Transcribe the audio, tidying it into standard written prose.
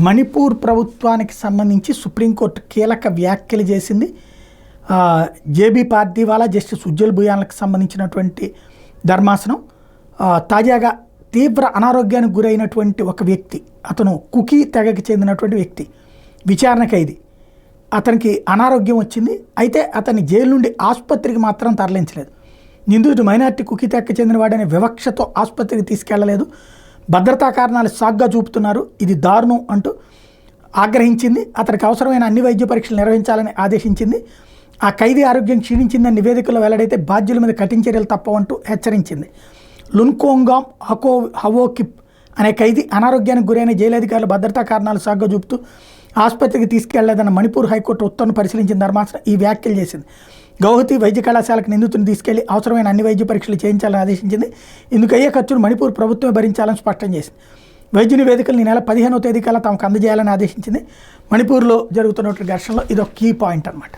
మణిపూర్ ప్రభుత్వానికి సంబంధించి సుప్రీంకోర్టు కీలక వ్యాఖ్యలు చేసింది. జేబీ పార్దీవాలా, జస్టిస్ ఉజ్జల్ భుయాన్లకు సంబంధించినటువంటి ధర్మాసనం తాజాగా తీవ్ర అనారోగ్యానికి గురైనటువంటి ఒక వ్యక్తి, అతను కుకీ తెగకి చెందినటువంటి వ్యక్తి, విచారణ ఖైదీ. అతనికి అనారోగ్యం వచ్చింది. అయితే అతన్ని జైలు నుండి ఆసుపత్రికి మాత్రం తరలించలేదు. నిందితుడు మైనార్టీ కుకీ తెగకి చెందినవాడనే వివక్షతో ఆసుపత్రికి తీసుకెళ్లలేదు. భద్రతా కారణాలు సాగ్గా చూపుతున్నారు, ఇది దారుణం అంటూ ఆగ్రహించింది. అతనికి అవసరమైన అన్ని వైద్య పరీక్షలు నిర్వహించాలని ఆదేశించింది. ఆ ఖైదీ ఆరోగ్యం క్షీణించిందని నివేదికలో వెల్లడైతే బాధ్యుల మీద కఠిన చర్యలు తప్పవంటూ హెచ్చరించింది. లున్కోంగామ్ హవోకిప్ అనే ఖైదీ అనారోగ్యానికి గురైన జైలు అధికారులు భద్రతా కారణాలు సాగ్గా చూపుతూ ఆసుపత్రికి తీసుకెళ్లేదన్న మణిపూర్ హైకోర్టు ఉత్తర్వును పరిశీలించిన ధర్మాసనం ఈ వ్యాఖ్యలు చేసింది. గౌహతి వైద్య కళాశాలకు నిందితుని తీసుకెళ్లి అవసరమైన అన్ని వైద్య పరీక్షలు చేయించాలని ఆదేశించింది. ఇందుకు అయ్యే ఖర్చును మణిపూర్ ప్రభుత్వమే భరించాలని స్పష్టం చేసింది. వైద్య నివేదికలు ఈ నెల 15వ తేదీ కల్లా తమకు అందజేయాలని ఆదేశించింది. మణిపూర్లో జరుగుతున్నటువంటి ఘర్షణలో ఇదొక కీ పాయింట్ అన్నమాట.